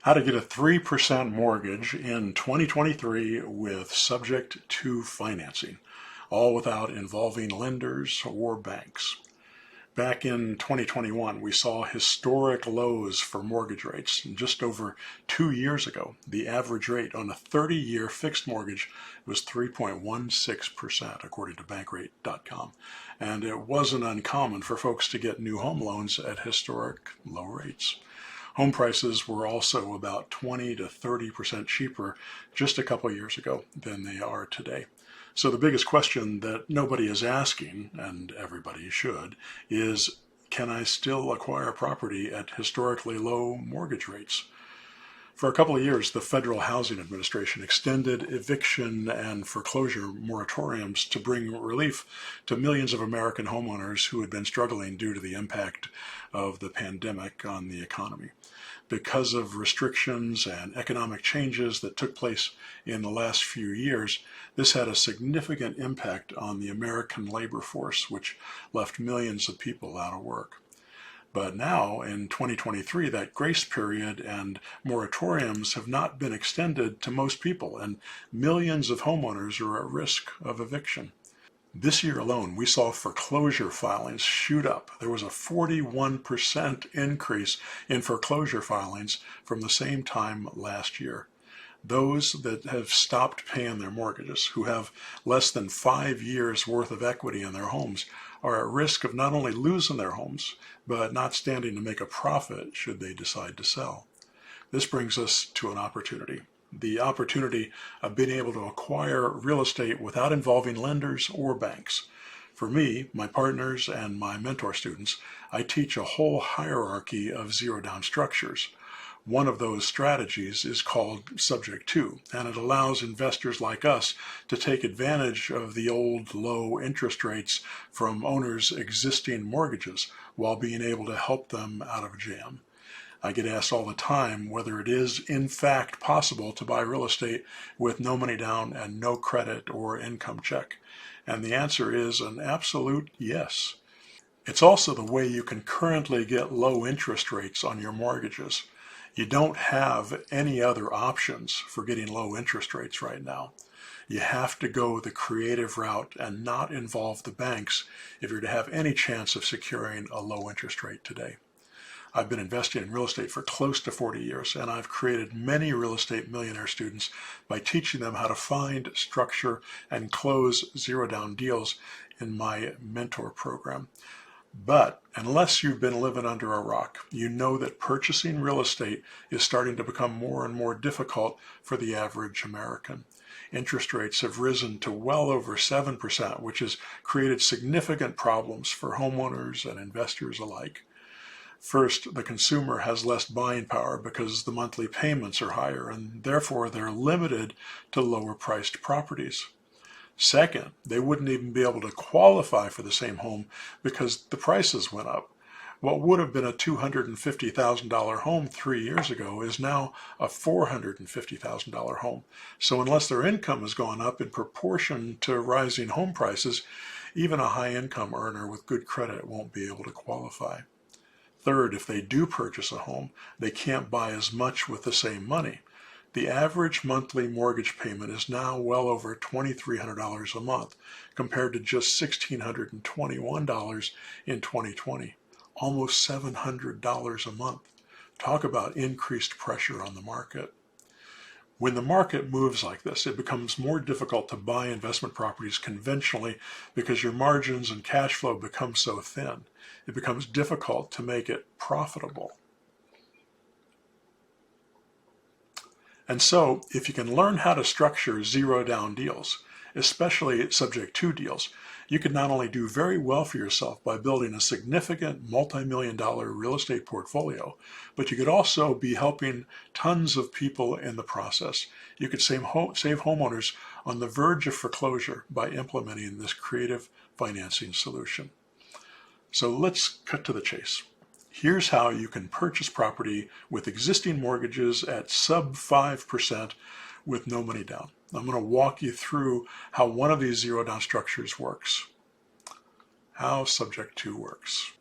How to get a 3% mortgage in 2023 with subject to financing, all without involving lenders or banks. Back in 2021, we saw historic lows for mortgage rates. Just over 2 years ago, the average rate on a 30-year fixed mortgage was 3.16%, according to Bankrate.com. And it wasn't uncommon for folks to get new home loans at historic low rates. Home prices were also about 20 to 30% cheaper just a couple years ago than they are today. So the biggest question that nobody is asking, and everybody should, is can I still acquire property at historically low mortgage rates? For a couple of years, the Federal Housing Administration extended eviction and foreclosure moratoriums to bring relief to millions of American homeowners who had been struggling due to the impact of the pandemic on the economy. Because of restrictions and economic changes that took place in the last few years, this had a significant impact on the American labor force, which left millions of people out of work. But now, in 2023, that grace period and moratoriums have not been extended to most people, and millions of homeowners are at risk of eviction. This year alone, we saw foreclosure filings shoot up. There was a 41% increase in foreclosure filings from the same time last year. Those that have stopped paying their mortgages, who have less than 5 years worth of equity in their homes, are at risk of not only losing their homes, but not standing to make a profit should they decide to sell. This brings us to an opportunity. The opportunity of being able to acquire real estate without involving lenders or banks. For me, my partners, and my mentor students, I teach a whole hierarchy of zero-down structures. One of those strategies is called Subject To, and it allows investors like us to take advantage of the old low interest rates from owners' existing mortgages while being able to help them out of a jam. I get asked all the time whether it is in fact possible to buy real estate with no money down and no credit or income check. And the answer is an absolute yes. It's also the way you can currently get low interest rates on your mortgages. You don't have any other options for getting low interest rates right now. You have to go the creative route and not involve the banks if you're to have any chance of securing a low interest rate today. I've been investing in real estate for close to 40 years, and I've created many real estate millionaire students by teaching them how to find, structure, and close zero-down deals in my mentor program. But unless you've been living under a rock, you know that purchasing real estate is starting to become more and more difficult for the average American. Interest rates have risen to well over 7%, which has created significant problems for homeowners and investors alike. First, the consumer has less buying power because the monthly payments are higher and therefore they're limited to lower priced properties. Second, they wouldn't even be able to qualify for the same home because the prices went up. What would have been a $250,000 home 3 years ago is now a $450,000 home. So unless their income has gone up in proportion to rising home prices, even a high income earner with good credit won't be able to qualify. Third, if they do purchase a home, they can't buy as much with the same money. The average monthly mortgage payment is now well over $2,300 a month, compared to just $1,621 in 2020, almost $700 a month. Talk about increased pressure on the market. When the market moves like this, it becomes more difficult to buy investment properties conventionally because your margins and cash flow become so thin. It becomes difficult to make it profitable. And so, if you can learn how to structure zero-down deals, especially subject to deals, you can not only do very well for yourself by building a significant multi-million-dollar real estate portfolio, but you could also be helping tons of people in the process. You could save homeowners on the verge of foreclosure by implementing this creative financing solution. So let's cut to the chase. Here's how you can purchase property with existing mortgages at sub 5% with no money down. I'm going to walk you through how one of these zero-down structures works. How Subject To works.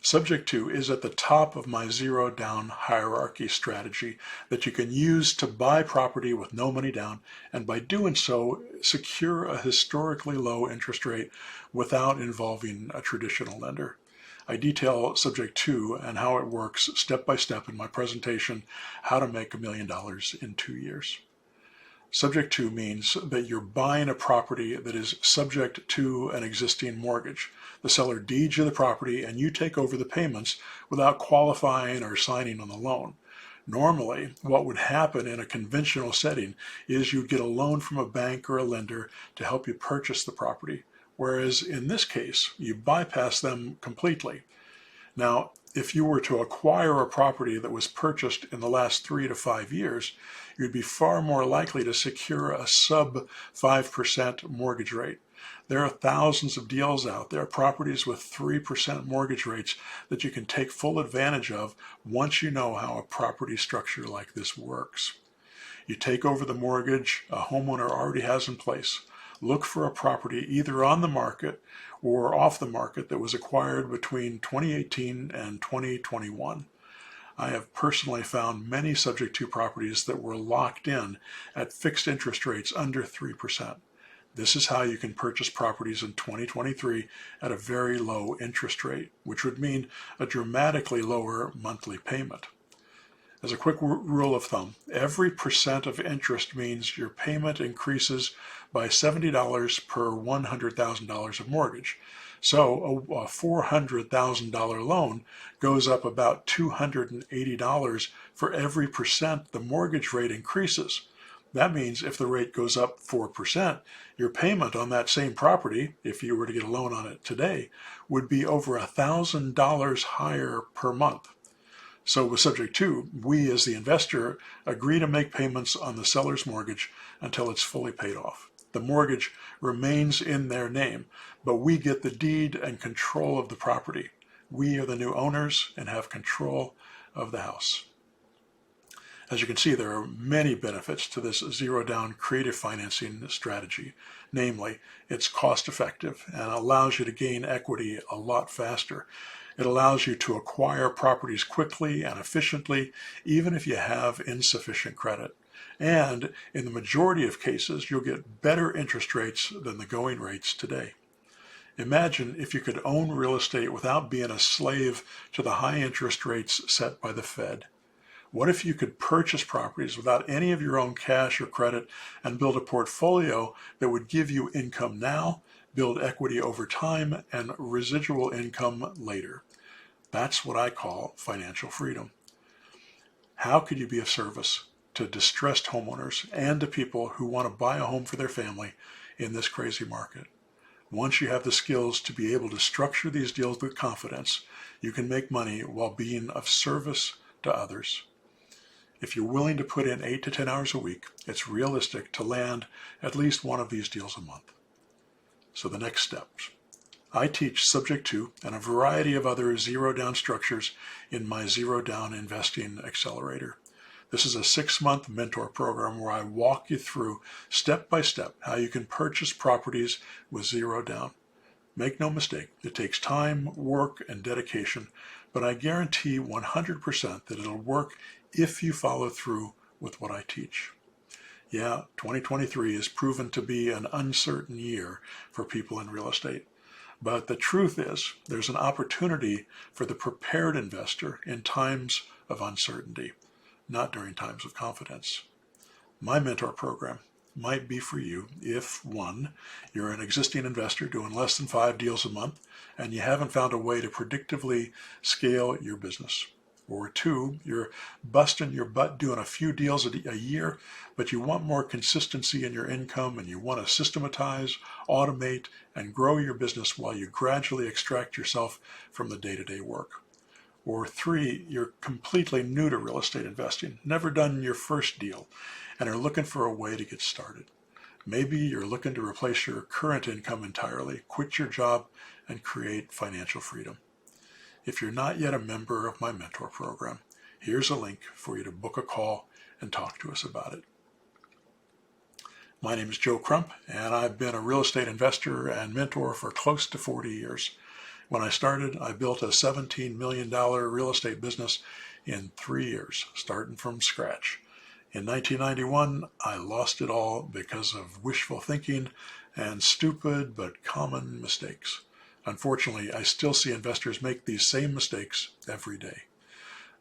Subject to is at the top of my zero down hierarchy strategy that you can use to buy property with no money down, and by doing so, secure a historically low interest rate without involving a traditional lender. I detail Subject to and how it works step by step in my presentation, How to Make $1 Million in 2 Years. Subject to means that you're buying a property that is subject to an existing mortgage. The seller deeds you the property and you take over the payments without qualifying or signing on the loan. Normally, what would happen in a conventional setting is you'd get a loan from a bank or a lender to help you purchase the property, whereas in this case, you bypass them completely. Now, if you were to acquire a property that was purchased in the last 3 to 5 years, you'd be far more likely to secure a sub 5% mortgage rate. There are thousands of deals out there, properties with 3% mortgage rates that you can take full advantage of once you know how a property structure like this works. You take over the mortgage a homeowner already has in place. Look for a property either on the market or off the market that was acquired between 2018 and 2021. I have personally found many subject to properties that were locked in at fixed interest rates under 3%. This is how you can purchase properties in 2023 at a very low interest rate, which would mean a dramatically lower monthly payment. As a quick rule of thumb, every percent of interest means your payment increases by $70 per $100,000 of mortgage. So a $400,000 loan goes up about $280 for every percent the mortgage rate increases. That means if the rate goes up 4%, your payment on that same property, if you were to get a loan on it today, would be over $1,000 higher per month. So with Subject to, we as the investor agree to make payments on the seller's mortgage until it's fully paid off. The mortgage remains in their name, but we get the deed and control of the property. We are the new owners and have control of the house. As you can see, there are many benefits to this zero down creative financing strategy. Namely, it's cost effective and allows you to gain equity a lot faster. It allows you to acquire properties quickly and efficiently, even if you have insufficient credit. And in the majority of cases, you'll get better interest rates than the going rates today. Imagine if you could own real estate without being a slave to the high interest rates set by the Fed. What if you could purchase properties without any of your own cash or credit and build a portfolio that would give you income now, build equity over time, and residual income later? That's what I call financial freedom. How could you be of service to distressed homeowners and to people who want to buy a home for their family in this crazy market? Once you have the skills to be able to structure these deals with confidence, you can make money while being of service to others. If you're willing to put in 8 to 10 hours a week, it's realistic to land at least one of these deals a month. So the next steps. I teach Subject to and a variety of other zero down structures in my Zero Down Investing Accelerator. This is a 6-month mentor program where I walk you through step by step how you can purchase properties with zero down. Make no mistake, it takes time, work, and dedication, but I guarantee 100% that it'll work if you follow through with what I teach. Yeah, 2023 is proven to be an uncertain year for people in real estate. But the truth is, there's an opportunity for the prepared investor in times of uncertainty, not during times of confidence. My mentor program might be for you if, 1, you're an existing investor doing less than 5 deals a month and you haven't found a way to predictably scale your business. Or 2, you're busting your butt doing a few deals a year, but you want more consistency in your income and you want to systematize, automate, and grow your business while you gradually extract yourself from the day-to-day work. Or 3, you're completely new to real estate investing, never done your first deal, and are looking for a way to get started. Maybe you're looking to replace your current income entirely, quit your job, and create financial freedom. If you're not yet a member of my mentor program, here's a link for you to book a call and talk to us about it. My name is Joe Crump, and I've been a real estate investor and mentor for close to 40 years. When I started, I built a $17 million real estate business in 3 years, starting from scratch. In 1991, I lost it all because of wishful thinking and stupid but common mistakes. Unfortunately, I still see investors make these same mistakes every day.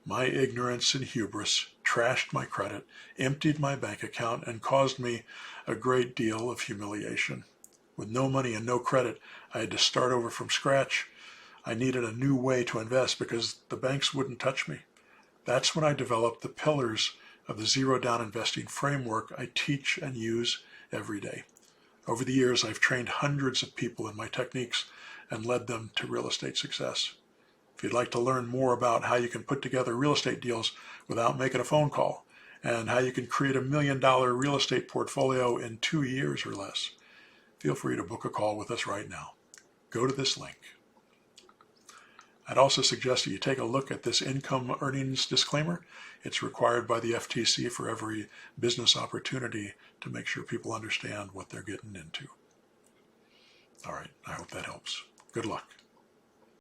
My ignorance and hubris trashed my credit, emptied my bank account, and caused me a great deal of humiliation. With no money and no credit, I had to start over from scratch. I needed a new way to invest because the banks wouldn't touch me. That's when I developed the pillars of the zero down investing framework I teach and use every day. Over the years, I've trained hundreds of people in my techniques and led them to real estate success. If you'd like to learn more about how you can put together real estate deals without making a phone call, and how you can create $1 million real estate portfolio in 2 years or less, feel free to book a call with us right now. Go to this link. I'd also suggest that you take a look at this income earnings disclaimer. It's required by the FTC for every business opportunity to make sure people understand what they're getting into. All right, I hope that helps. Good luck.